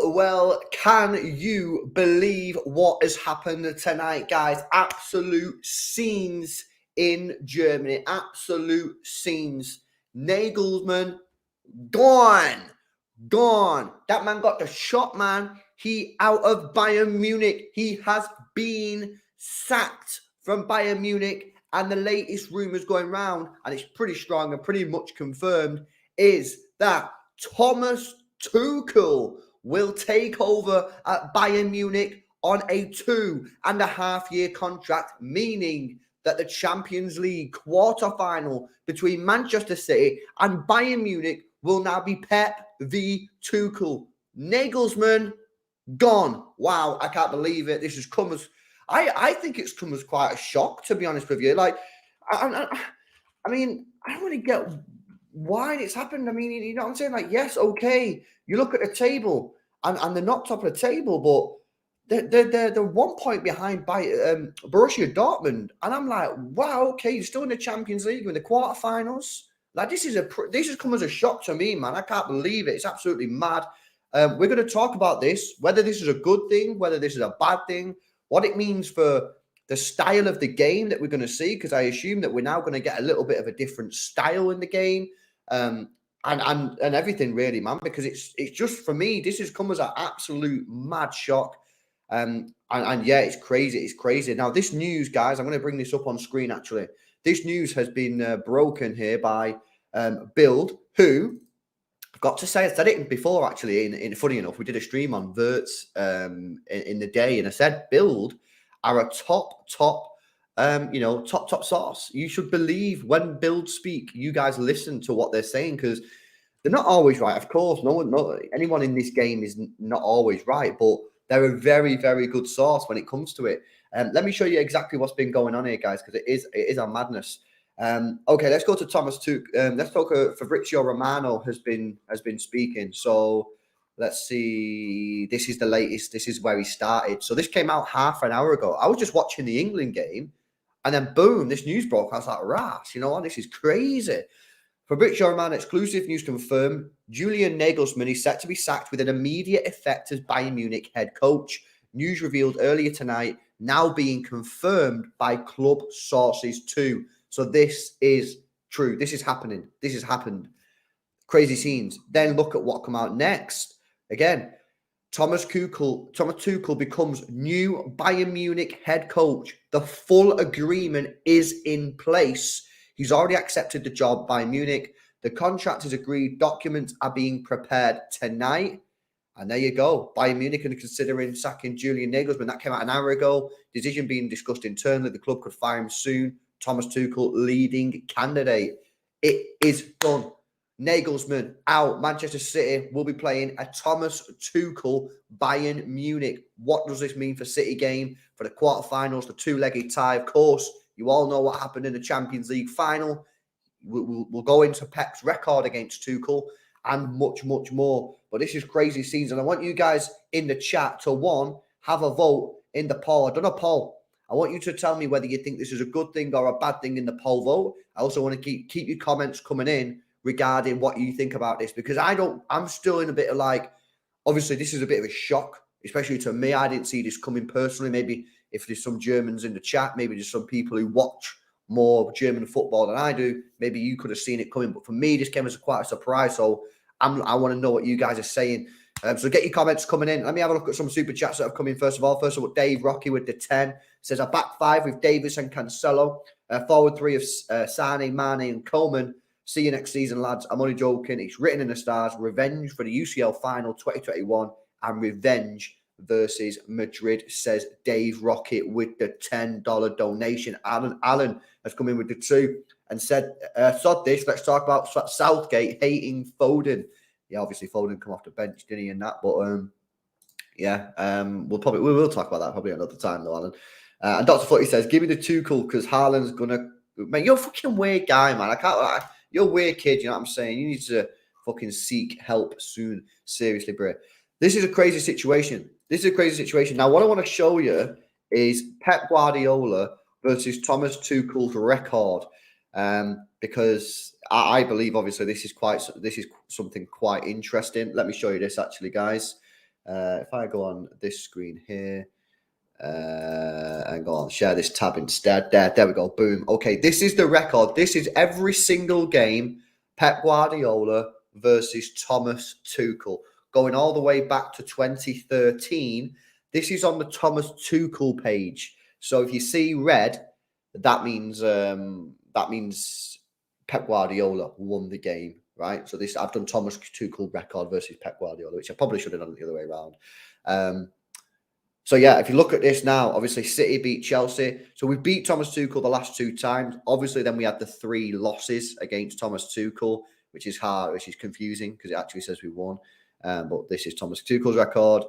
Well, can you believe what has happened tonight, guys? Absolute scenes in Germany. Absolute scenes. Nagelsmann, gone. That man got the shot, man. He out of Bayern Munich. He has been sacked from Bayern Munich. And the latest rumours going round, and it's pretty strong and pretty much confirmed, is that Thomas Tuchel will take over at Bayern Munich on a 2.5-year contract, meaning that the Champions League quarter-final between Manchester City and Bayern Munich will now be Pep v Tuchel. Nagelsmann, gone. Wow, I can't believe it. This has come as... I think it's come as quite a shock, to be honest with you. Like, I mean, I don't really get why it's happened. I mean, you know what I'm saying? Like, yes, okay. You look at the table, and they're not top of the table, but they're 1 point behind by Borussia Dortmund, and I'm like, wow, okay, you're still in the Champions League, you're in the quarterfinals. Like, this has come as a shock to me, man. I can't believe it. It's absolutely mad. We're going to talk about this, whether this is a good thing, whether this is a bad thing, what it means for the style of the game that we're going to see, because I assume that we're now going to get a little bit of a different style in the game, and everything really, man, because it's just, for me, this has come as an absolute mad shock. And yeah, it's crazy. Now, this news, guys, I'm going to bring this up on screen, actually. This news has been broken here by Bild, who, I've got to say, I said it before, actually, in funny enough, we did a stream on Verts in the day, and I said Bild are a top source. You should believe when Bild speak, you guys listen to what they're saying, because they're not always right. Of course, anyone in this game is not always right, but they're a very, very good source when it comes to it. Let me show you exactly what's been going on here, guys, because it is a madness. Okay, let's go to Thomas Tuchel. Let's talk. Fabrizio Romano has been speaking. So let's see. This is the latest. This is where he started. So this came out half an hour ago. I was just watching the England game, and then boom, this news broke. I was like, "Ras, you know what? This is crazy." Fabrizio Romano, exclusive news confirmed. Julian Nagelsmann is set to be sacked with an immediate effect as Bayern Munich head coach. News revealed earlier tonight, now being confirmed by club sources too. So this is true. This is happening. This has happened. Crazy scenes. Then look at what come out next. Again, Thomas Tuchel becomes new Bayern Munich head coach. The full agreement is in place. He's already accepted the job by Munich. The contract is agreed. Documents are being prepared tonight. And there you go. Bayern Munich are considering sacking Julian Nagelsmann. That came out an hour ago. Decision being discussed internally. The club could fire him soon. Thomas Tuchel, leading candidate. It is done. Nagelsmann out. Manchester City will be playing a Thomas Tuchel Bayern Munich. What does this mean for City game? For the quarterfinals, the two-legged tie, of course. You all know what happened in the Champions League final. we'll go into Pep's record against Tuchel and much, much more. But this is crazy scenes. And I want you guys in the chat to, have a vote in the poll. I've done a poll. I want you to tell me whether you think this is a good thing or a bad thing in the poll vote. I also want to keep your comments coming in regarding what you think about this, because I'm still in a bit of like, obviously this is a bit of a shock, especially to me. I didn't see this coming personally. Maybe if there's some Germans in the chat, maybe there's some people who watch more German football than I do, maybe you could have seen it coming. But for me, this came as quite a surprise. So I want to know what you guys are saying. So get your comments coming in. Let me have a look at some super chats that have come in first of all. First of all, Dave Rocky with the 10 says, a back five with Davis and Cancelo. Forward three of Sane, Mane and Coleman. See you next season, lads. I'm only joking. It's written in the stars. Revenge for the UCL final 2021 and revenge versus Madrid, says Dave Rocket with the $10 donation. Alan has come in with the 2 and said, sod this, let's talk about Southgate hating Foden. Yeah, obviously Foden come off the bench, didn't he, and that, but we will talk about that probably another time though, Alan. And Dr. Footy says, give me the Tuchel because Haaland's gonna, man, you're a fucking weird guy, man. You're a weird kid, you know what I'm saying? You need to fucking seek help soon. Seriously, bro. This is a crazy situation. Now, what I want to show you is Pep Guardiola versus Thomas Tuchel's record, because I believe, obviously, this is something quite interesting. Let me show you this, actually, guys. If I go on this screen here and go on, share this tab instead. There we go. Boom. Okay, this is the record. This is every single game Pep Guardiola versus Thomas Tuchel, going all the way back to 2013. This is on the Thomas Tuchel page. So if you see red, that means Pep Guardiola won the game, right? So I've done Thomas Tuchel record versus Pep Guardiola, which I probably should have done it the other way around. So yeah, if you look at this now, obviously City beat Chelsea. So we beat Thomas Tuchel the last 2 times. Obviously, then we had the 3 losses against Thomas Tuchel, which is hard, which is confusing because it actually says we won. But this is Thomas Tuchel's record.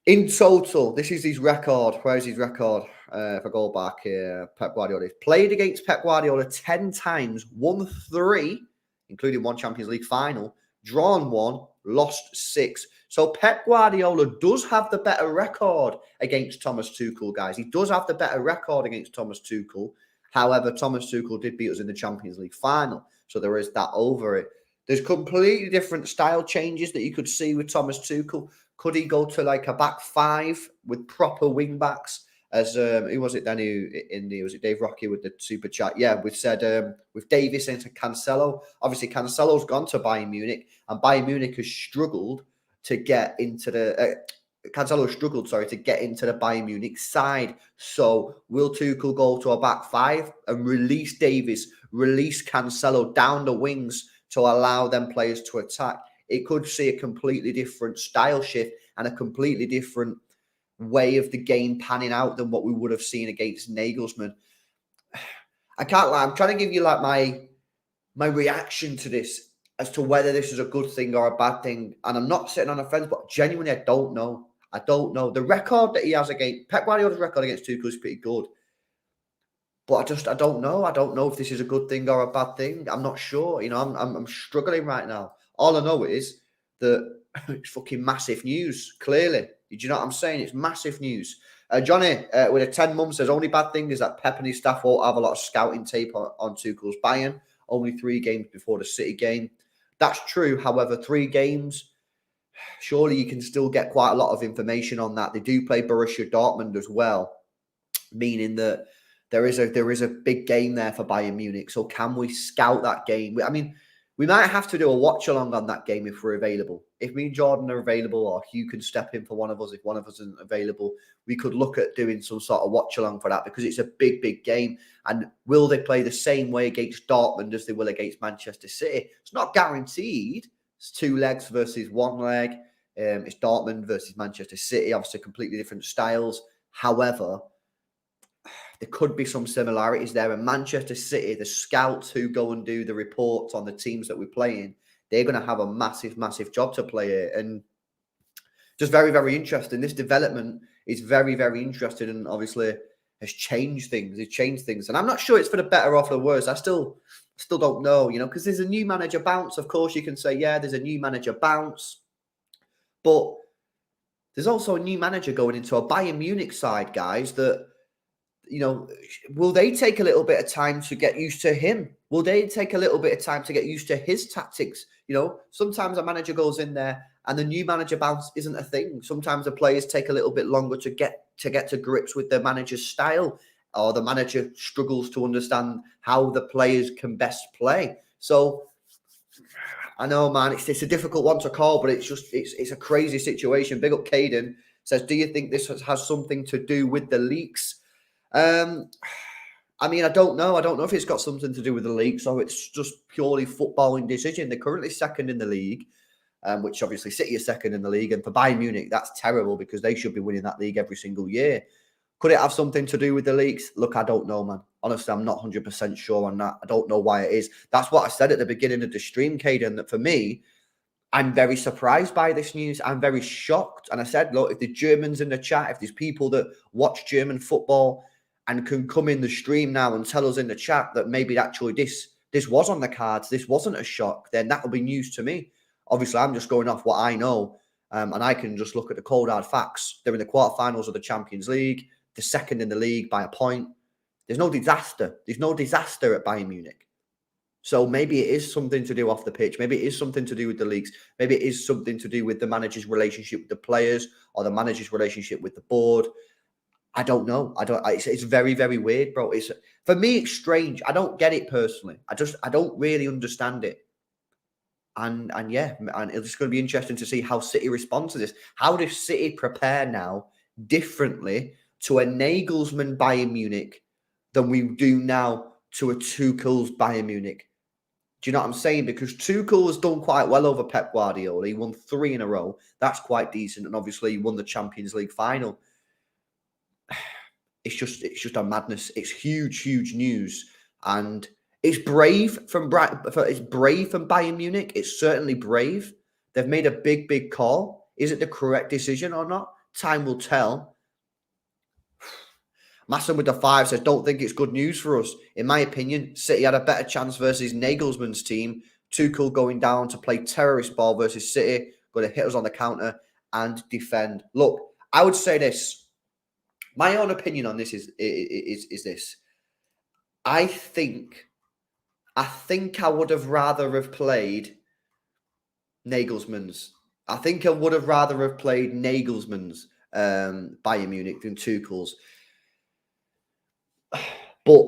In total, this is his record. Where is his record? If I go back here, Pep Guardiola played against Pep Guardiola 10 times, won 3, including 1 Champions League final, drawn 1, lost 6. So Pep Guardiola does have the better record against Thomas Tuchel, guys. He does have the better record against Thomas Tuchel. However, Thomas Tuchel did beat us in the Champions League final. So there is that over it. There's completely different style changes that you could see with Thomas Tuchel. Could he go to like a back 5 with proper wing backs? As who was it then? Was it Dave Rocky with the super chat? Yeah, we said with Davis into Cancelo. Obviously, Cancelo's gone to Bayern Munich, and Bayern Munich has struggled to get into the to get into the Bayern Munich side. So will Tuchel go to a back 5 and release Davis, release Cancelo down the wings to allow them players to attack? It could see a completely different style shift and a completely different way of the game panning out than what we would have seen against Nagelsmann. I can't lie. I'm trying to give you like my reaction to this as to whether this is a good thing or a bad thing. And I'm not sitting on a fence, but genuinely, I don't know. The record that he has against Pep Guardiola's record against Tuchel is pretty good. But I don't know. I don't know if this is a good thing or a bad thing. I'm not sure. You know, I'm struggling right now. All I know is that it's fucking massive news, clearly. Do you know what I'm saying? It's massive news. Johnny, with a 10 months, says only bad thing is that Pep and his staff won't have a lot of scouting tape on Tuchel's Bayern. Only 3 games before the City game. That's true. However, 3 games, surely you can still get quite a lot of information on that. They do play Borussia Dortmund as well, meaning that there is a big game there for Bayern Munich. So can we scout that game? I mean, we might have to do a watch along on that game if we're available. If me and Jordan are available, or Hugh can step in for one of us if one of us isn't available, we could look at doing some sort of watch along for that, because it's a big, big game. And will they play the same way against Dortmund as they will against Manchester City? It's not guaranteed. It's 2 legs versus 1 leg. It's Dortmund versus Manchester City. Obviously, completely different styles. However, there could be some similarities there. And Manchester City, the scouts who go and do the reports on the teams that we're playing, they're going to have a massive, massive job to play here. And just very, very interesting. This development is very, very interesting, and obviously has changed things. And I'm not sure it's for the better or for the worse. I still Still don't know, because there's a new manager bounce. Of course, you can say, yeah, there's a new manager bounce. But there's also a new manager going into a Bayern Munich side, guys, that, will they take a little bit of time to get used to him? Will they take a little bit of time to get used to his tactics? Sometimes a manager goes in there and the new manager bounce isn't a thing. Sometimes the players take a little bit longer to get to grips with the manager's style, or the manager struggles to understand how the players can best play. So I know, man, it's a difficult one to call, but it's a crazy situation. Big up Caden says, do you think this has something to do with the leaks? I mean, I don't know. I don't know if it's got something to do with the leaks or it's just purely footballing decision. They're currently second in the league, which obviously City is second in the league. And for Bayern Munich, that's terrible because they should be winning that league every single year. Could it have something to do with the leaks? Look, I don't know, man. Honestly, I'm not 100% sure on that. I don't know why it is. That's what I said at the beginning of the stream, Caden, that for me, I'm very surprised by this news. I'm very shocked. And I said, look, if the Germans in the chat, if there's people that watch German football and can come in the stream now and tell us in the chat that maybe actually this was on the cards, this wasn't a shock, then that will be news to me. Obviously, I'm just going off what I know, and I can just look at the cold hard facts. They're in the quarterfinals of the Champions League. They're second in the league by a point. There's no disaster. There's no disaster at Bayern Munich. So maybe it is something to do off the pitch. Maybe it is something to do with the leaks. Maybe it is something to do with the manager's relationship with the players or the manager's relationship with the board. I don't know. It's very, very weird, bro. For me, it's strange. I don't get it personally. I don't really understand it. And it's going to be interesting to see how City respond to this. How does City prepare now differently to a Nagelsmann Bayern Munich than we do now to a Tuchel's Bayern Munich? Do you know what I'm saying? Because Tuchel has done quite well over Pep Guardiola. He won 3 in a row. That's quite decent. And obviously he won the Champions League final. It's just a madness. It's huge, huge news. And it's brave from Bayern Munich. It's certainly brave. They've made a big, big call. Is it the correct decision or not? Time will tell. Masson with the 5 says, don't think it's good news for us. In my opinion, City had a better chance versus Nagelsmann's team. Tuchel going down to play terrorist ball versus City, going to hit us on the counter and defend. Look, I would say this. My own opinion on this is this. I think I would have rather have played Nagelsmann's. I think I would have rather have played Nagelsmann's Bayern Munich than Tuchel's. But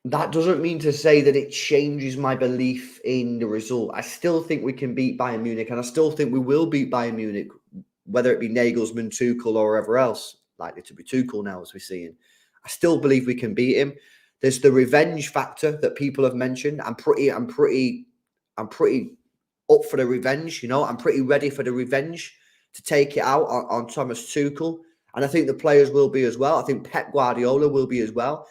that doesn't mean to say that it changes my belief in the result. I still think we can beat Bayern Munich, and I still think we will beat Bayern Munich, whether it be Nagelsmann, Tuchel, or whoever else. Likely to be Tuchel now, as we're seeing. I still believe we can beat him. There's the revenge factor that people have mentioned. I'm pretty up for the revenge. I'm pretty ready for the revenge to take it out on Thomas Tuchel. And I think the players will be as well. I think Pep Guardiola will be as well.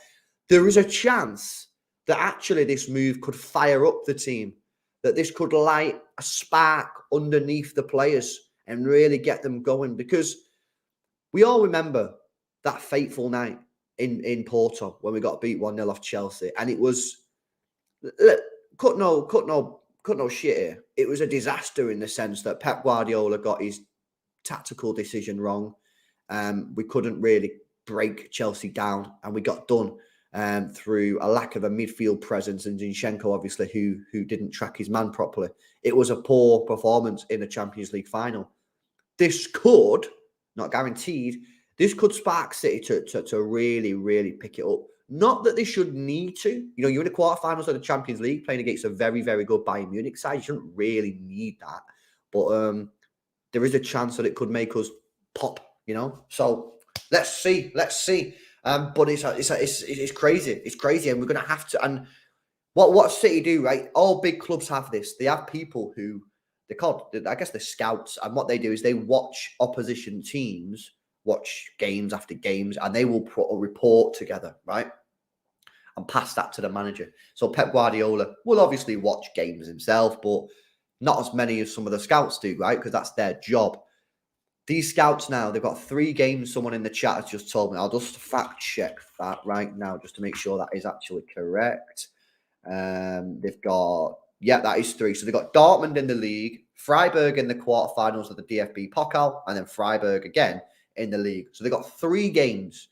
There is a chance that actually this move could fire up the team, that this could light a spark underneath the players and really get them going. Because we all remember that fateful night in Porto when we got beat 1-0 off Chelsea. And it was, cut no shit here. It was a disaster in the sense that Pep Guardiola got his tactical decision wrong. We couldn't really break Chelsea down, and we got done through a lack of a midfield presence, and Zinchenko, obviously, who didn't track his man properly. It was a poor performance in the Champions League final. This could, not guaranteed, this could spark City to really, really pick it up. Not that they should need to. You're in the quarterfinals of the Champions League playing against a very, very good Bayern Munich side. You shouldn't really need that. But there is a chance that it could make us pop. So let's see. But it's crazy. It's crazy, and we're gonna have to. And what City do, right? All big clubs have this. They have people who they're called, I guess, the scouts, and what they do is they watch opposition teams, watch games after games, and they will put a report together, right? And pass that to the manager. So Pep Guardiola will obviously watch games himself, but not as many as some of the scouts do, right? Because that's their job. These scouts now, they've got 3 games. Someone in the chat has just told me. I'll just fact check that right now just to make sure that is actually correct. They've got, yeah, that is 3. So they've got Dortmund in the league, Freiburg in the quarterfinals of the DFB Pokal, and then Freiburg again in the league. So they've got 3 games.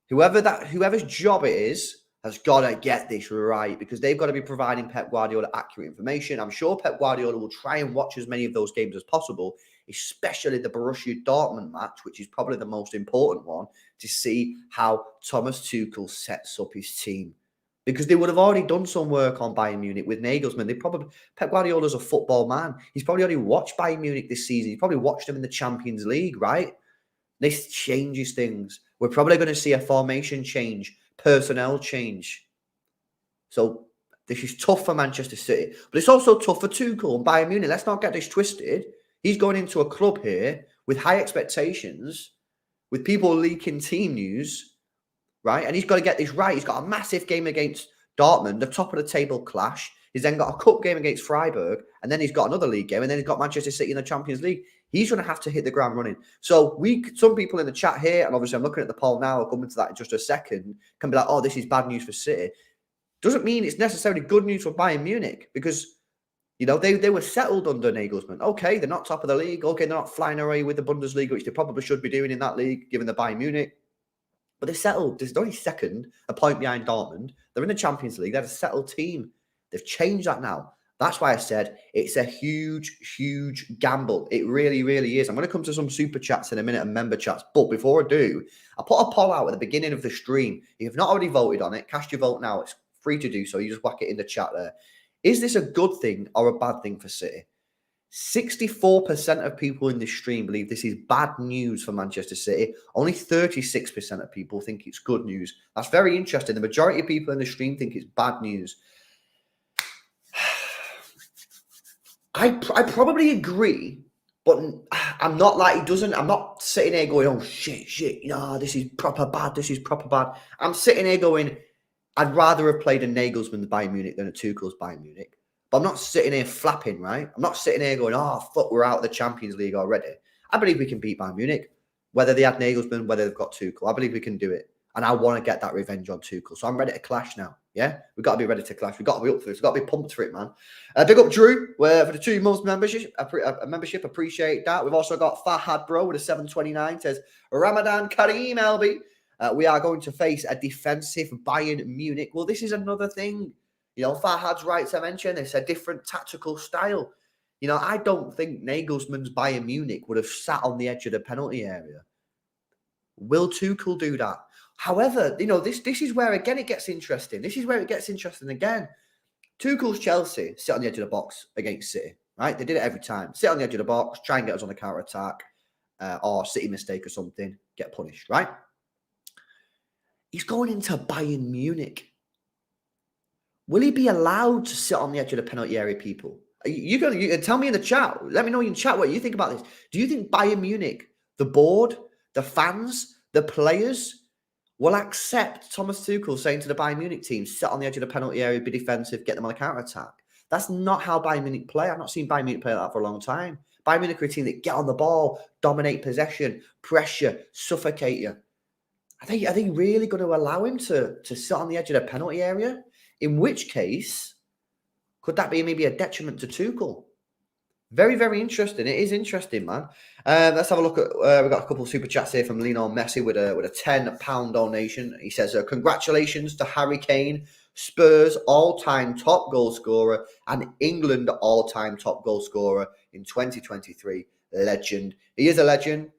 Whoever's job it is has got to get this right, because they've got to be providing Pep Guardiola accurate information. I'm sure Pep Guardiola will try and watch as many of those games as possible, especially the Borussia Dortmund match, which is probably the most important one, to see how Thomas Tuchel sets up his team. Because they would have already done some work on Bayern Munich with Nagelsmann. Pep Guardiola's a football man. He's probably already watched Bayern Munich this season. He's probably watched them in the Champions League, right? This changes things. We're probably going to see a formation change, personnel change. So this is tough for Manchester City, but it's also tough for Tuchel and Bayern Munich. Let's not get this twisted. He's going into a club here with high expectations, with people leaking team news, right? And he's got to get this right. He's got a massive game against Dortmund, the top of the table clash. He's then got a cup game against Freiburg, and then he's got another league game, and then he's got Manchester City in the Champions League. He's going to have to hit the ground running. So some people in the chat here, and obviously I'm looking at the poll now, I'll come into that in just a second, can be like, oh, this is bad news for City. Doesn't mean it's necessarily good news for Bayern Munich, because, you know, they were settled under Nagelsmann. Okay, they're not top of the league. Okay, they're not flying away with the Bundesliga, which they probably should be doing in that league, given the Bayern Munich. But they're settled. There's only second, a point behind Dortmund. They're in the Champions League. They're a settled team. They've changed that now. That's why I said it's a huge, huge gamble. It really, really is. I'm going to come to some super chats in a minute and member chats. But before I do, I put a poll out at the beginning of the stream. If you've not already voted on it, cast your vote now. It's free to do so. You just whack it in the chat there. Is this a good thing or a bad thing for City? 64% of people in this stream believe this is bad news for Manchester City. Only 36% of people think it's good news. That's very interesting. The majority of people in the stream think it's bad news. I probably agree, but I'm not like he doesn't. I'm not sitting here going, oh, shit, this is proper bad. I'm sitting here going, I'd rather have played a Nagelsmann's Bayern Munich than a Tuchel's Bayern Munich. But I'm not sitting here flapping, right? I'm not sitting here going, oh, fuck, we're out of the Champions League already. I believe we can beat Bayern Munich, whether they had Nagelsmann, whether they've got Tuchel. I believe we can do it. And I want to get that revenge on Tuchel. So I'm ready to clash now. Yeah? We've got to be ready to clash. We've got to be up for it. We've got to be pumped for it, man. Big up Drew for the 2 months membership. Appreciate that. We've also got Fahad Bro with a 729. Says, Ramadan Kareem, LB. We are going to face a defensive Bayern Munich. Well, this is another thing. You know, Fahad's right to mention it's a different tactical style. You know, I don't think Nagelsmann's Bayern Munich would have sat on the edge of the penalty area. Will Tuchel do that? However, you know, this is where, again, it gets interesting. This is where it gets interesting again. Tuchel's Chelsea sit on the edge of the box against City, right? They did it every time. Sit on the edge of the box, try and get us on the counter-attack, or City mistake or something, get punished, right? He's going into Bayern Munich. Will he be allowed to sit on the edge of the penalty area, people? You tell me in the chat. Let me know in chat what you think about this. Do you think Bayern Munich, the board, the fans, the players, will accept Thomas Tuchel saying to the Bayern Munich team, sit on the edge of the penalty area, be defensive, get them on a counter-attack? That's not how Bayern Munich play. I've not seen Bayern Munich play like that for a long time. Bayern Munich are a team that get on the ball, dominate possession, pressure, suffocate you. Are they really going to allow him to sit on the edge of the penalty area? In which case, could that be maybe a detriment to Tuchel? Very, very interesting. It is interesting, man. Let's have a look at. We've got a couple of super chats here from Lionel Messi with a £10 donation. He says, "Congratulations to Harry Kane, Spurs all-time top goal scorer and England all-time top goal scorer in 2023. Legend. He is a legend.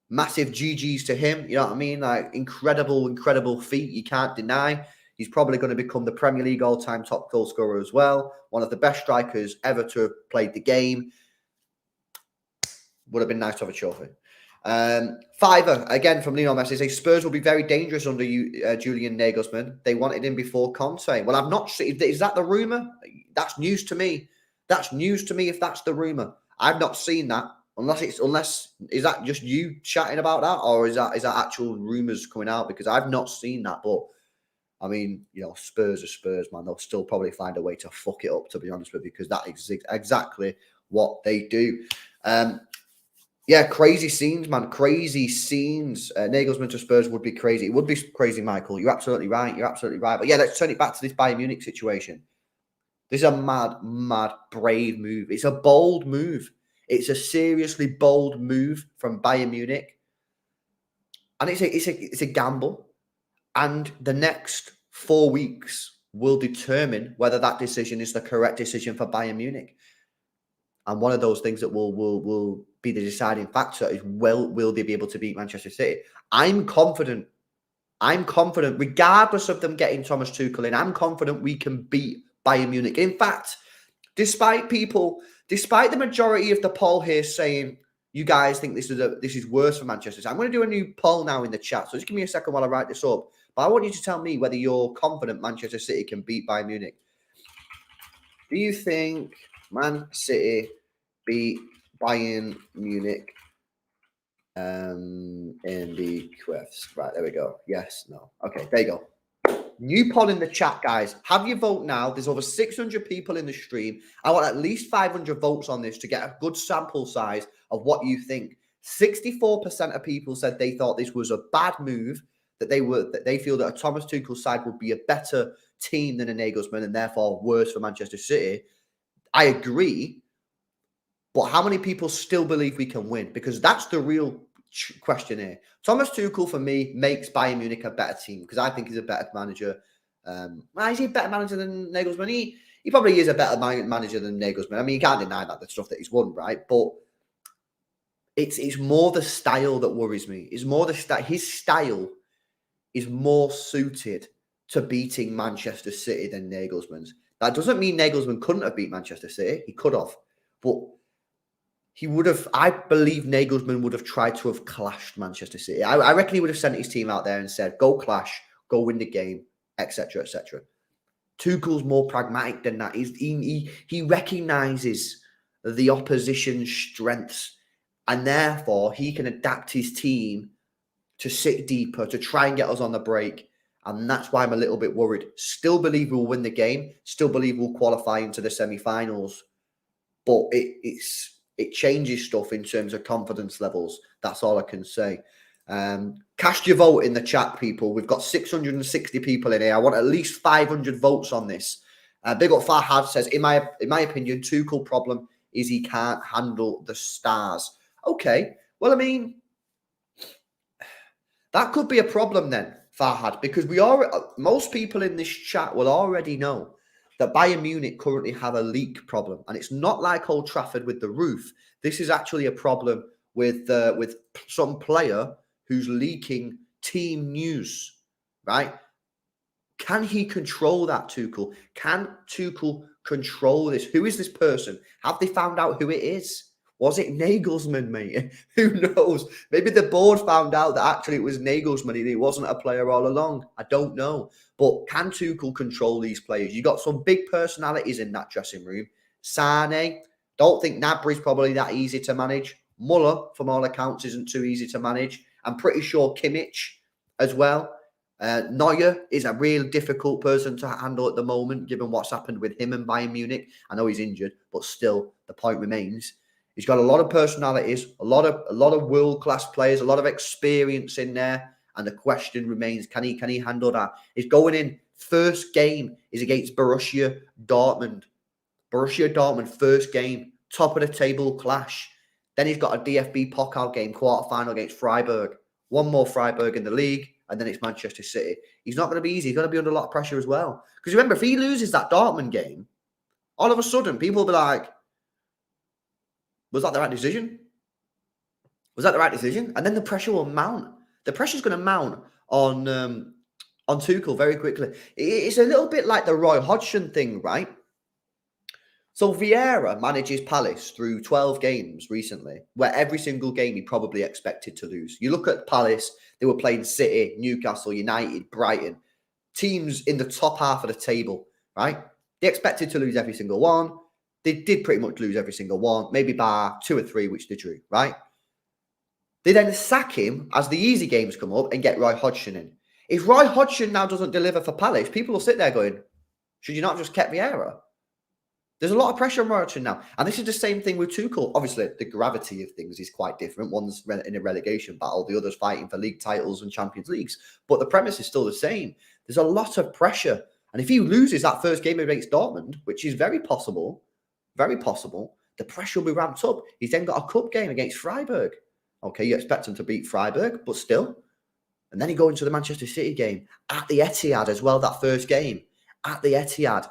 Massive GGs to him. You know what I mean? Like incredible feat. You can't deny." He's probably going to become the Premier League all-time top goal scorer as well. One of the best strikers ever to have played the game. Would have been nice to have a trophy. Fiver, again from Lionel Messi, says Spurs will be very dangerous under Julian Nagelsmann. They wanted him before Conte. Well, I've not seen. Is that the rumour? That's news to me. That's news to me if that's the rumour. I've not seen that. Unless is that just you chatting about that, or is that actual rumours coming out? Because I've not seen that, but I mean, you know, Spurs are Spurs, man. They'll still probably find a way to fuck it up, to be honest with you, because that is exactly what they do. Yeah, crazy scenes, man. Crazy scenes. Nagelsmann to Spurs would be crazy. It would be crazy, Michael. You're absolutely right. You're absolutely right. But yeah, let's turn it back to this Bayern Munich situation. This is a mad, mad, brave move. It's a bold move. It's a seriously bold move from Bayern Munich. And it's a gamble. And the next 4 weeks will determine whether that decision is the correct decision for Bayern Munich. And one of those things that will be the deciding factor is will they be able to beat Manchester City? I'm confident. I'm confident, regardless of them getting Thomas Tuchel in, I'm confident we can beat Bayern Munich. In fact, despite the majority of the poll here saying you guys think this is worse for Manchester City, I'm going to do a new poll now in the chat. So just give me a second while I write this up. But I want you to tell me whether you're confident Manchester City can beat Bayern Munich. Do you think Man City beat Bayern Munich in the quiz? Right, there we go. Yes, no. Okay, there you go. New poll in the chat, guys. Have your vote now. There's over 600 people in the stream. I want at least 500 votes on this to get a good sample size of what you think. 64% of people said they thought this was a bad move, that they feel that a Thomas Tuchel side would be a better team than a Nagelsmann and therefore worse for Manchester City. I agree, but how many people still believe we can win? Because that's the real question here. Thomas Tuchel, for me, makes Bayern Munich a better team because I think he's a better manager. Is he a better manager than Nagelsmann? He probably is a better manager than Nagelsmann. I mean, you can't deny that, the stuff that he's won, right? But it's more the style that worries me. It's more the style. His style is more suited to beating Manchester City than Nagelsmann's. That doesn't mean Nagelsmann couldn't have beat Manchester City. He could have. But he would have, I believe Nagelsmann would have tried to have clashed Manchester City. I reckon he would have sent his team out there and said, go clash, go win the game, etc., etc. Tuchel's more pragmatic than that. He recognises the opposition's strengths and therefore he can adapt his team to sit deeper, to try and get us on the break. And that's why I'm a little bit worried. Still believe we'll win the game. Still believe we'll qualify into the semi-finals. But it changes stuff in terms of confidence levels. That's all I can say. Cast your vote in the chat, people. We've got 660 people in here. I want at least 500 votes on this. Big Up Farhad says, in my opinion, Tuchel problem is he can't handle the stars. Okay. Well, I mean, that could be a problem then, Farhad, because most people in this chat will already know that Bayern Munich currently have a leak problem. And it's not like Old Trafford with the roof. This is actually a problem with some player who's leaking team news, right? Can he control that, Tuchel? Can Tuchel control this? Who is this person? Have they found out who it is? Was it Nagelsmann, mate? Who knows? Maybe the board found out that actually it was Nagelsmann and he wasn't a player all along. I don't know. But can Tuchel control these players? You got some big personalities in that dressing room. Sane, don't think Gnabry's probably that easy to manage. Muller, from all accounts, isn't too easy to manage. I'm pretty sure Kimmich as well. Neuer is a real difficult person to handle at the moment, given what's happened with him and Bayern Munich. I know he's injured, but still, the point remains. He's got a lot of personalities, a lot of world-class players, a lot of experience in there. And the question remains, can he handle that? He's going in, first game is against Borussia Dortmund. Borussia Dortmund, first game, top of the table clash. Then he's got a DFB Pokal game, quarter-final against Freiburg. One more Freiburg in the league, and then it's Manchester City. He's not going to be easy. He's going to be under a lot of pressure as well. Because remember, if he loses that Dortmund game, all of a sudden, people will be like, was that the right decision? Was that the right decision? And then the pressure will mount. The pressure's going to mount on Tuchel very quickly. It's a little bit like the Roy Hodgson thing, right? So Vieira manages Palace through 12 games recently, where every single game he probably expected to lose. You look at Palace, they were playing City, Newcastle, United, Brighton, teams in the top half of the table, right? They expected to lose every single one. They did pretty much lose every single one, maybe bar 2 or 3, which they drew, right? They then sack him as the easy games come up and get Roy Hodgson in. If Roy Hodgson now doesn't deliver for Palace, people will sit there going, should you not just kept Vieira? There's a lot of pressure on Robertson now. And this is the same thing with Tuchel. Obviously, the gravity of things is quite different. One's in a relegation battle, the other's fighting for league titles and Champions Leagues. But the premise is still the same. There's a lot of pressure. And if he loses that first game against Dortmund, which is very possible, the pressure will be ramped up. He's then got a cup game against Freiburg. Okay, you expect him to beat Freiburg, but still. And then he goes into the Manchester City game at the Etihad as well, that first game at the Etihad.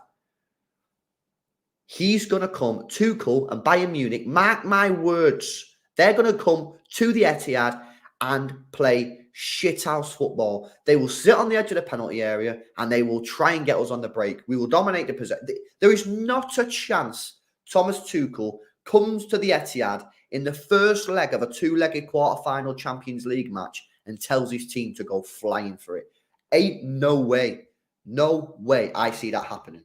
He's going to come, Tuchel and Bayern Munich, mark my words, they're going to come to the Etihad and play shithouse football. They will sit on the edge of the penalty area and they will try and get us on the break. We will dominate the possession. There is not a chance Thomas Tuchel comes to the Etihad in the first leg of a two-legged quarter-final Champions League match and tells his team to go flying for it. Ain't no way. No way I see that happening.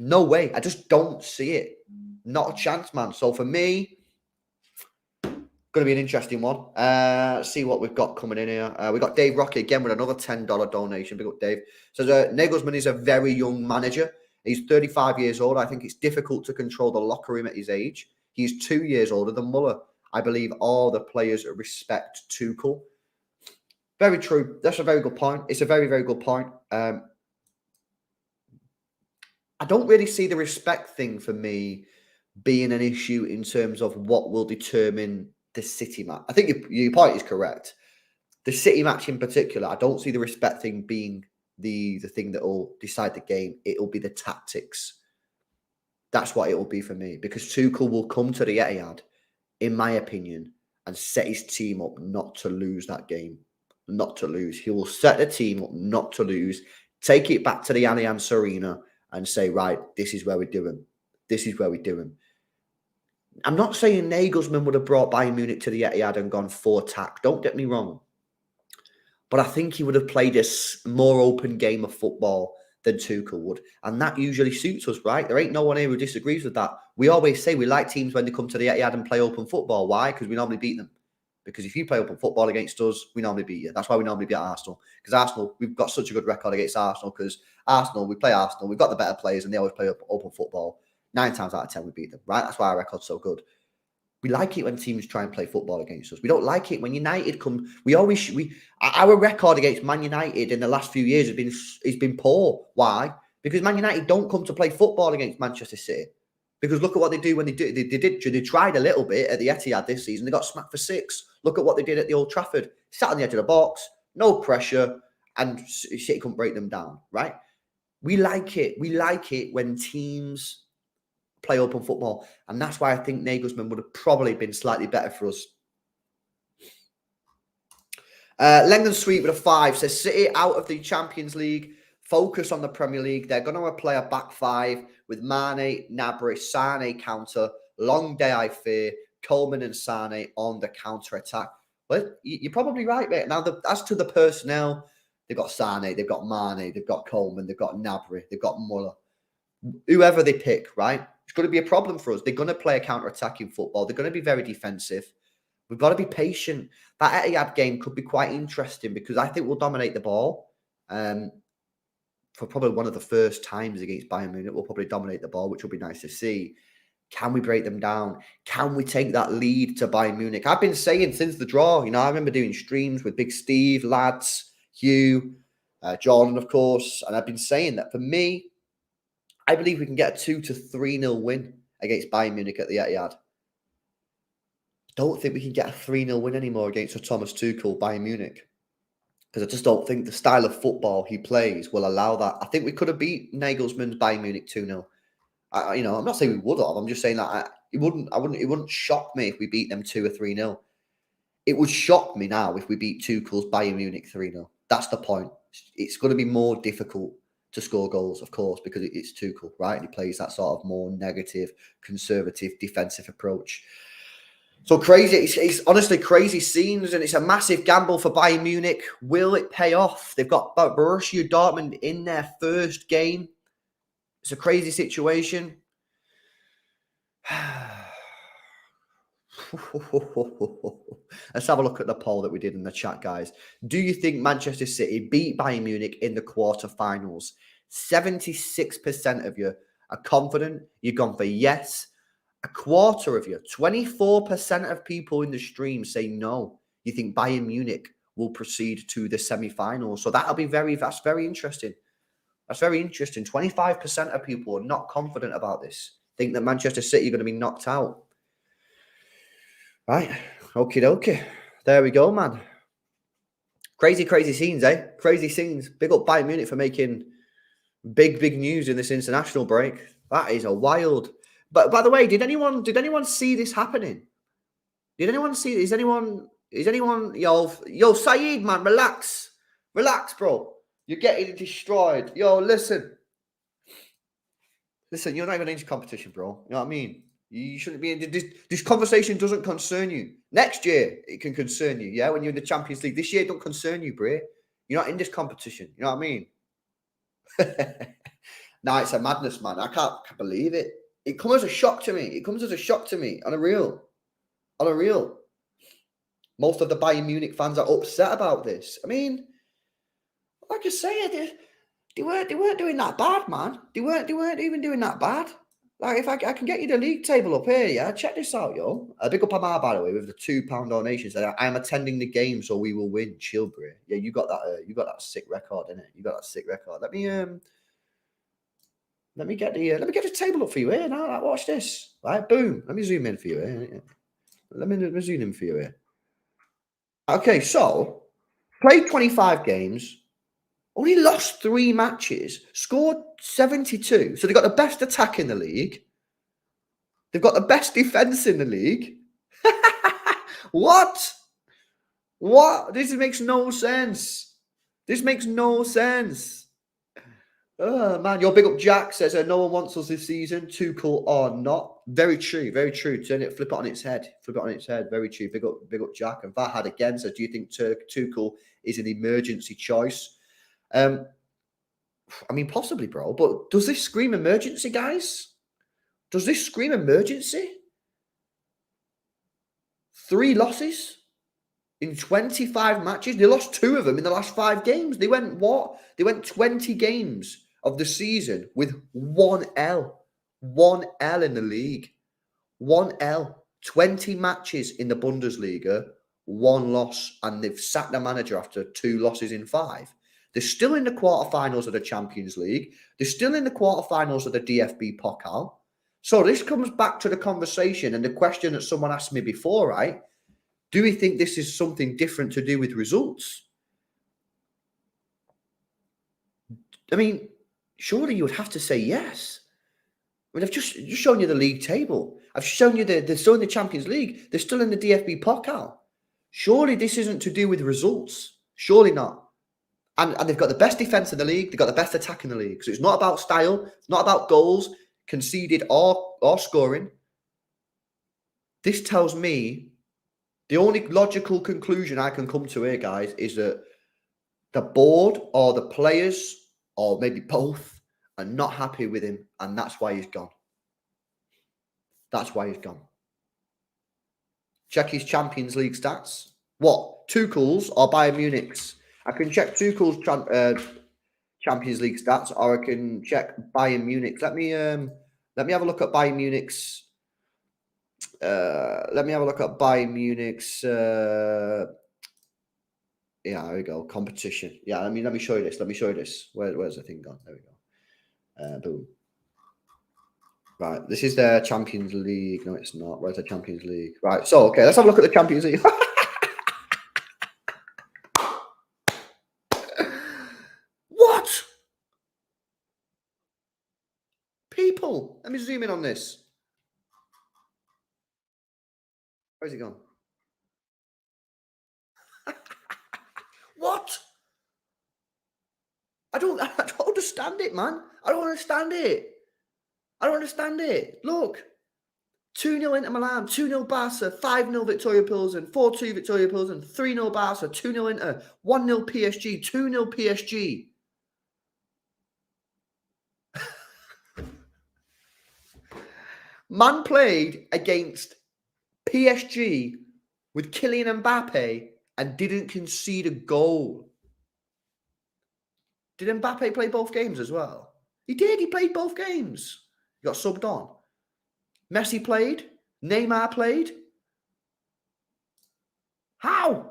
No way. I just don't see it. Not a chance, man. So for me, going to be an interesting one. See what we've got coming in here. We've got Dave Rocky again with another $10 donation. Big up, Dave. Says, Nagelsmann is a very young manager. He's 35 years old. I think it's difficult to control the locker room at his age. He's 2 years older than Muller. I believe all the players respect Tuchel. Very true. That's a very good point. It's a very, very good point. I don't really see the respect thing for me being an issue in terms of what will determine the City match. I think your point is correct. The City match in particular, I don't see the respect thing being the thing that will decide the game. It will be the tactics. That's what it will be for me. Because Tuchel will come to the Etihad, in my opinion, and set his team up not to lose that game. Not to lose. He will set the team up not to lose, take it back to the Allianz Arena, and say, right, this is where we do him. This is where we do him. I'm not saying Nagelsmann would have brought Bayern Munich to the Etihad and gone full attack. Don't get me wrong. But I think he would have played a more open game of football than Tuchel would. And that usually suits us, right? There ain't no one here who disagrees with that. We always say we like teams when they come to the Etihad and play open football. Why? Because we normally beat them. Because if you play open football against us, we normally beat you. That's why we normally beat Arsenal. Because Arsenal, we've got such a good record against Arsenal. Because Arsenal, we play Arsenal. We've got the better players and they always play open football. 9 times out of 10, we beat them, right? That's why our record's so good. We like it when teams try and play football against us. We don't like it when United come. Our record against Man United in the last few years has been poor. Why? Because Man United don't come to play football against Manchester City. Because look at what they do when they do. They tried a little bit at the Etihad this season. They got smacked for 6. Look at what they did at the Old Trafford. Sat on the edge of the box, no pressure, and City couldn't break them down. Right? We like it. We like it when teams play open football. And that's why I think Nagelsmann would have probably been slightly better for us. Lengen Sweet with a 5 says, City out of the Champions League, focus on the Premier League. They're going to play a back 5 with Mane, Gnabry, Sane counter. Long day, I fear. Coleman and Sane on the counter-attack. Well, you're probably right, mate. Now, as to the personnel, they've got Sane, they've got Mane, they've got Coleman, they've got Gnabry, they've got Muller. Whoever they pick, right? It's going to be a problem for us. They're going to play a counter-attacking football. They're going to be very defensive. We've got to be patient. That Etihad game could be quite interesting because I think we'll dominate the ball. For probably one of the first times against Bayern Munich, we'll probably dominate the ball, which will be nice to see. Can we break them down? Can we take that lead to Bayern Munich? I've been saying since the draw, I remember doing streams with Big Steve, lads, Hugh, Jordan, of course, and I've been saying that for me, I believe we can get a 2-3-0 win against Bayern Munich at the Etihad. Don't think we can get a 3-0 win anymore against a Thomas Tuchel Bayern Munich. Because I just don't think the style of football he plays will allow that. I think we could have beat Nagelsmann's Bayern Munich 2-0. I'm not saying we would have. I'm just saying that it wouldn't shock me if we beat them 2 or 3-0. It would shock me now if we beat Tuchel's Bayern Munich 3-0. That's the point. It's going to be more difficult to score goals, of course, because it's Tuchel, right? And he plays that sort of more negative, conservative, defensive approach. So crazy. It's honestly crazy scenes, and it's a massive gamble for Bayern Munich. Will it pay off? They've got Borussia Dortmund in their first game. It's a crazy situation. Let's have a look at the poll that we did in the chat, guys. Do you think Manchester City beat Bayern Munich in the quarterfinals? 76% of you are confident. You've gone for yes. A quarter of you, 24% of people in the stream say no. You think Bayern Munich will proceed to the semi-finals. So that's very interesting. That's very interesting. 25% of people are not confident about this. Think that Manchester City are going to be knocked out. Right. Okie dokie. There we go, man. Crazy scenes, eh? Crazy scenes. Big up Bayern Munich for making big news in this international break. That is a wild. But by the way, did anyone see this happening? Did anyone see? Is anyone? Yo, Saeed, man, relax, bro. You're getting destroyed. Yo, listen, you're not even into competition, bro. You know what I mean? You shouldn't be in this conversation. Doesn't concern you. Next year it can concern you. Yeah, when you're in the Champions League. This year it don't concern you, bro. You're not in this competition. You know what I mean? Nah, it's a madness, man. I can't believe it. It comes as a shock to me. On a real. Most of the Bayern Munich fans are upset about this. I mean, like I say, they weren't doing that bad, man. They weren't even doing that bad. Like, if I can get you the league table up here, yeah, check this out, yo. A big up Amar, by the way, with the £2 donations. I am attending the game, so we will win. Chill, bro. Yeah, you got that sick record, innit? You got that sick record. Let me get the table up for you here now. Like, watch this. Right, boom. Let me zoom in for you here. Let me zoom in for you here. Okay, so played 25 games, only lost 3 matches, scored 72. So they've got the best attack in the league. They've got the best defense in the league. What? This makes no sense. Oh, man. Your big up Jack says no one wants us this season. Tuchel or not. Very true. Flip it on its head. Very true. Big up Jack. And Vahad again says, do you think Tuchel is an emergency choice? I mean, possibly, bro. But does this scream emergency, guys? Does this scream emergency? 3 losses in 25 matches. They lost 2 of them in the last 5 games. They went what? They went 20 games of the season with 1 L. 1 L in the league. 1 L. 20 matches in the Bundesliga, 1 loss. And they've sacked the manager after 2 losses in 5. They're still in the quarterfinals of the Champions League. They're still in the quarterfinals of the DFB Pokal. So this comes back to the conversation and the question that someone asked me before, right? Do we think this is something different to do with results? I mean, surely you would have to say yes. I mean, I've just shown you the league table. I've shown you they're still in the Champions League. They're still in the DFB Pokal. Surely this isn't to do with results. Surely not. And they've got the best defense in the league. They've got the best attack in the league. So it's not about style. It's not about goals conceded or scoring. This tells me the only logical conclusion I can come to here, guys, is that the board or the players, or maybe both, are not happy with him, and that's why he's gone. Check his Champions League stats. What? Tuchel's or Bayern Munich's? I can check Tuchel's Champions League stats, or I can check Bayern Munich. Let me have a look at Bayern Munich's. Let me have a look at Bayern Munich's. Yeah, there we go. Competition. Yeah, let me show you this. Where's the thing gone? There we go. Boom. Right, this is their Champions League. No, it's not. Where's the Champions League? Right, so okay, let's have a look at the Champions League. What? People, let me zoom in on this. Where's it gone? What? I don't understand it, man. I don't understand it. Look. 2-0 Inter Milan, 2-0 Barca, 5-0 Victoria Pilsen, 4-2 Victoria Pilsen, 3-0 Barca, 2-0 Inter, 1-0 PSG, 2-0 PSG. Man played against PSG with Kylian Mbappe and didn't concede a goal. Did Mbappe play both games as well? He did. He played both games. He got subbed on. Messi played. Neymar played. How?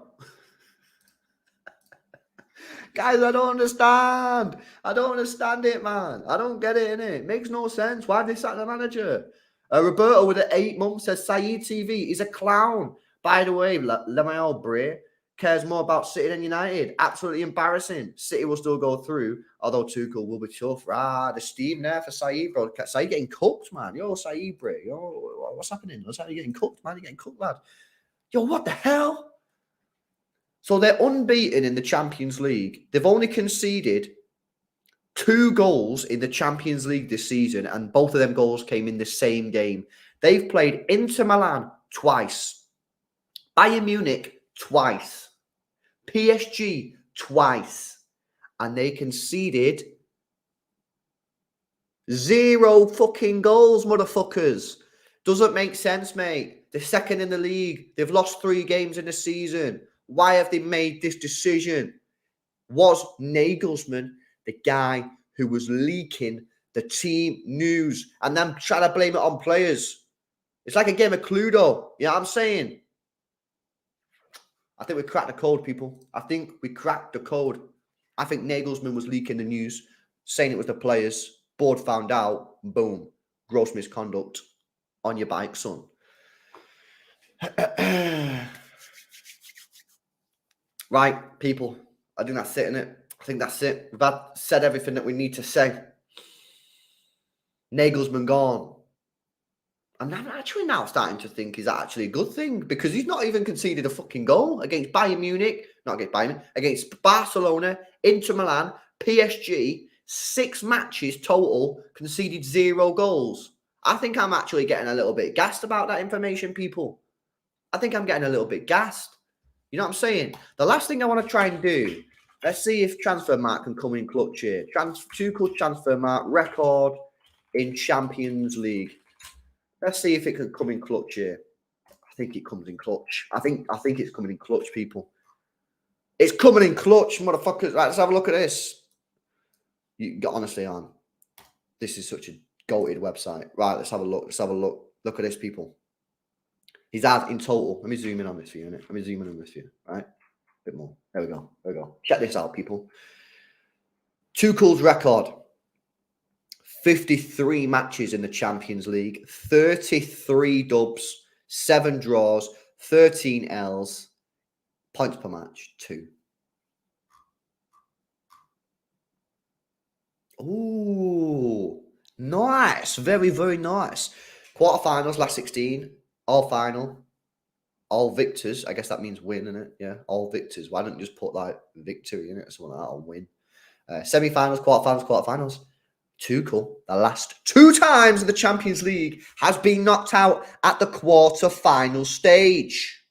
Guys, I don't understand. I don't understand it, man. I don't get it, innit? It makes no sense. Why did they sack the manager? Roberto with an 8 months says Saeed TV. He's a clown. By the way, Lemail Bray cares more about City than United. Absolutely embarrassing. City will still go through, although Tuchel will be tough. The Steve there for Saeed, bro. Saeed getting cooked, man. Yo, Saeed, Bray. Yo, what's happening? What's happening? You're getting cooked, man. You're getting cooked, lad. Yo, what the hell? So they're unbeaten in the Champions League. They've only conceded 2 goals in the Champions League this season, and both of them goals came in the same game. They've played Inter Milan twice, Bayern Munich twice, PSG twice, and they conceded 0 fucking goals, motherfuckers. Doesn't make sense, mate. They're second in the league. They've lost 3 games in the season. Why have they made this decision? Was Nagelsmann the guy who was leaking the team news and then trying to blame it on players? It's like a game of Cluedo. You know what I'm saying? I think we cracked the code, people. I think we cracked the code. I think Nagelsmann was leaking the news, saying it was the players. Board found out. Boom. Gross misconduct. On your bike, son. Right, people. I think that's it, innit? I think that's it. We've said everything that we need to say. Nagelsmann gone. And I'm actually now starting to think is that actually a good thing, because he's not even conceded a fucking goal against Bayern Munich, not against Bayern, against Barcelona, Inter Milan, PSG, 6 matches total, conceded 0 goals. I think I'm actually getting a little bit gassed about that information, people. I think I'm getting a little bit gassed. You know what I'm saying? The last thing I want to try and do, let's see if Transfermarkt can come in clutch here. Tuchel Transfermarkt record in Champions League. Let's see if it can come in clutch here. I think it comes in clutch. I think it's coming in clutch, people. It's coming in clutch, motherfuckers. Right, let's have a look at this. You honestly, on. This is such a goated website. Right, let's have a look. Let's have a look. Look at this, people. He's had in total. Let me zoom in on this for you, innit? Let me zoom in on this for you, right? A bit more. There we go. There we go. Check this out, people. Tuchel's record. 53 matches in the Champions League, 33 dubs, 7 draws, 13 Ls, points per match, 2. Ooh, nice. Very, very nice. Quarterfinals, last 16, all final, all victors. I guess that means win, innit? Yeah, all victors. Why don't you just put like victory in it or something like that, or win? Semi-finals, quarterfinals. Tuchel, the last 2 times in the Champions League, has been knocked out at the quarter-final stage.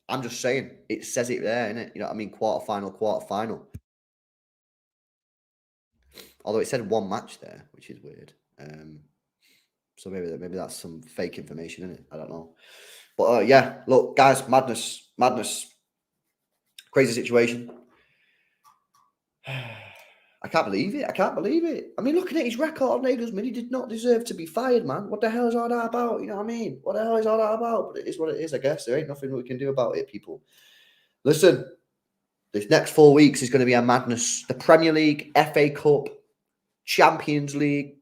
I'm just saying, it says it there, innit? You know what I mean? Quarter-final. Although it said 1 match there, which is weird. So maybe that's some fake information, innit? I don't know. But yeah, look, guys, madness. Crazy situation. I can't believe it. I mean, looking at his record, Nagelsmann, he did not deserve to be fired, man. What the hell is all that about? You know what I mean? What the hell is all that about? But it is what it is, I guess. There ain't nothing we can do about it, people. Listen, this next 4 weeks is going to be a madness. The Premier League, FA Cup, Champions League,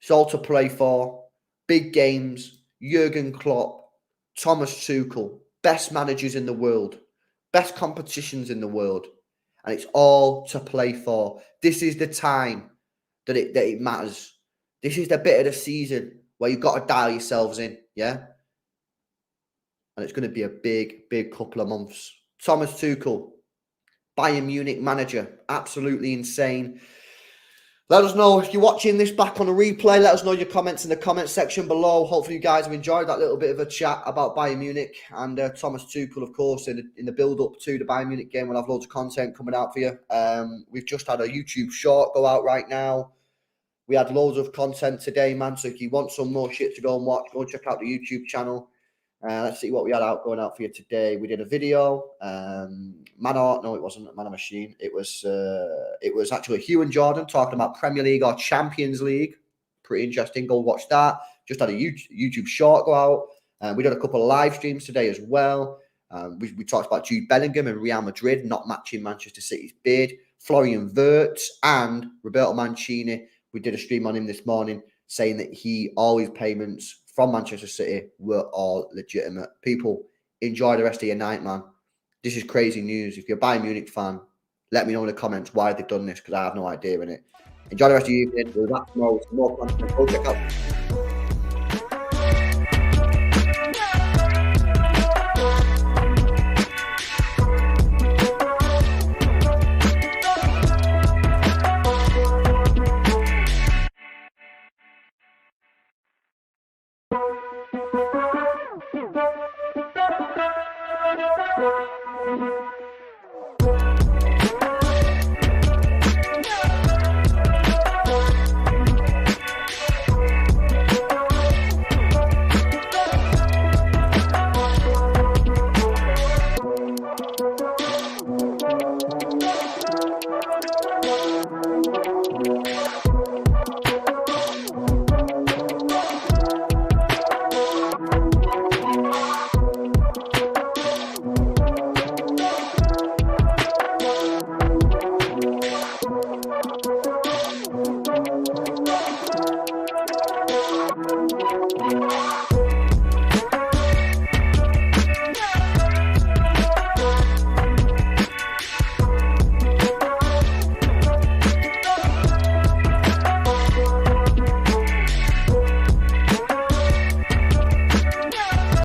it's all to play for. Big games, Jurgen Klopp, Thomas Tuchel, best managers in the world, best competitions in the world. And it's all to play for. This is the time that it matters. This is the bit of the season where you've got to dial yourselves in, yeah? And it's going to be a big, big couple of months. Thomas Tuchel, Bayern Munich manager, absolutely insane. Let us know if you're watching this back on a replay. Let us know your comments in the comment section below. Hopefully you guys have enjoyed that little bit of a chat about Bayern Munich and Thomas Tuchel, of course, in the build-up to the Bayern Munich game. We'll have loads of content coming out for you. We've just had a YouTube short go out right now. We had loads of content today, man. So if you want some more shit to go and watch, go and check out the YouTube channel. Let's see what we had going out for you today. We did a video. No, it wasn't a Man of Machine. It was actually Hugh and Jordan talking about Premier League or Champions League. Pretty interesting. Go watch that. Just had a YouTube short go out. We did a couple of live streams today as well. We talked about Jude Bellingham and Real Madrid not matching Manchester City's bid. Florian Wirtz and Roberto Mancini. We did a stream on him this morning saying that all his payments from Manchester City were all legitimate. People, enjoy the rest of your night, man. This is crazy news. If you're a Bayern Munich fan, let me know in the comments why they've done this, because I have no idea in it. Enjoy the rest of your evening. We'll be back tomorrow with some more content. Go check out